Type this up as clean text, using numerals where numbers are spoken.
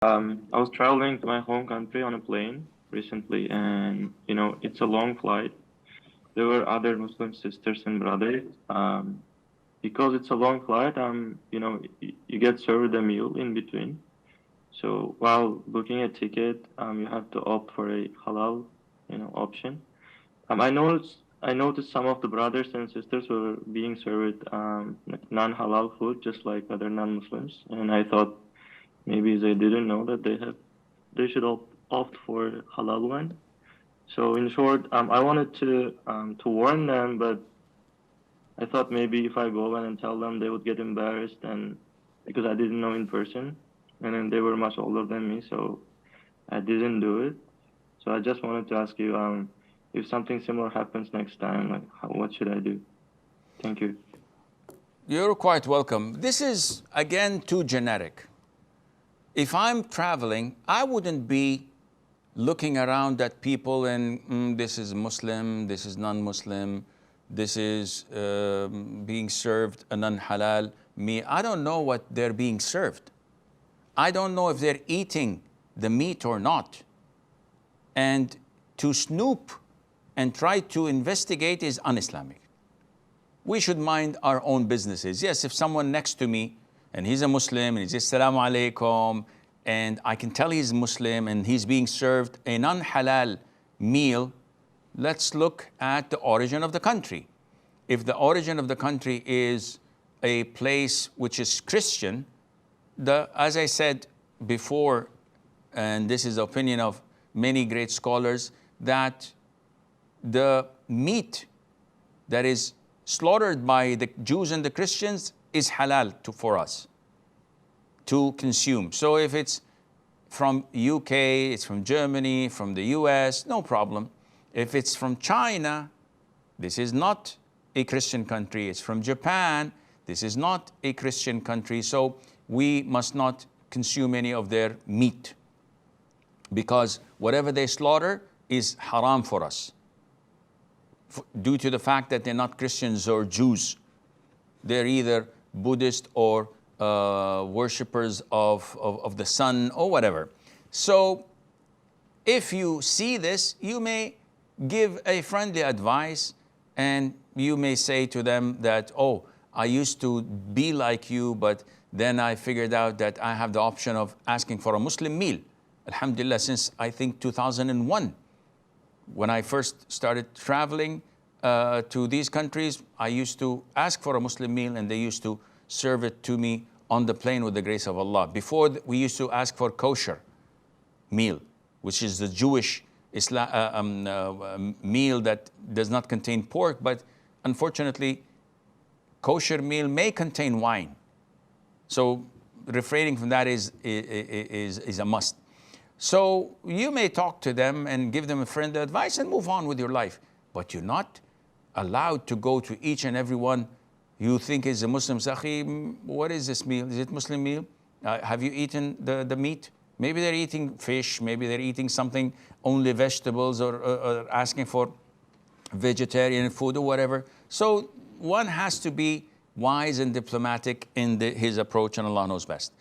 I was traveling to my home country on a plane recently, and it's a long flight. There were other Muslim sisters and brothers. Because it's a long flight, you get served a meal in between. So while booking a ticket, you have to opt for a halal, option. I noticed some of the brothers and sisters were being served like non-halal food, just like other non-Muslims, and I thought maybe they didn't know that they should opt for halal one. So in short, I wanted to warn them, but I thought maybe if I go in and tell them, they would get embarrassed, and because I didn't know in person, and then they were much older than me, so I didn't do it. So I just wanted to ask you, if something similar happens next time, like what should I do? Thank you. You're quite welcome. This is, again, too generic. If I'm traveling, I wouldn't be looking around at people and this is Muslim, this is non-Muslim, this is being served a non-halal meal. I don't know what they're being served. I don't know if they're eating the meat or not. And to snoop and try to investigate is un-Islamic. We should mind our own businesses. Yes, if someone next to me and he's a Muslim and he says Assalamu alaikum, and I can tell he's Muslim and he's being served a non-halal meal, let's look at the origin of the country. If the origin of the country is a place which is Christian, as I said before, and this is the opinion of many great scholars, that the meat that is slaughtered by the Jews and the Christians is halal for us to consume. So if it's from UK, it's from Germany, from the US, no problem. If it's from China, this is not a Christian country. It's from Japan, this is not a Christian country. So we must not consume any of their meat, because whatever they slaughter is haram for us, due to the fact that they're not Christians or Jews. They're either Buddhist or worshippers of the sun or whatever. So if you see this, you may give a friendly advice, and you may say to them that, oh, I used to be like you, but then I figured out that I have the option of asking for a Muslim meal. Alhamdulillah, since I think 2001, when I first started traveling to these countries, I used to ask for a Muslim meal, and they used to serve it to me on the plane with the grace of Allah. Before, we used to ask for kosher meal, which is the Jewish meal that does not contain pork, but unfortunately, kosher meal may contain wine. So refraining from that is a must. So you may talk to them and give them a friendly advice and move on with your life. But you're not allowed to go to each and every one you think is a Muslim. Sakhi, what is this meal? Is it Muslim meal? Have you eaten the meat? Maybe they're eating fish, maybe they're eating something, only vegetables, or asking for vegetarian food or whatever. So one has to be wise and diplomatic in his approach, and Allah knows best.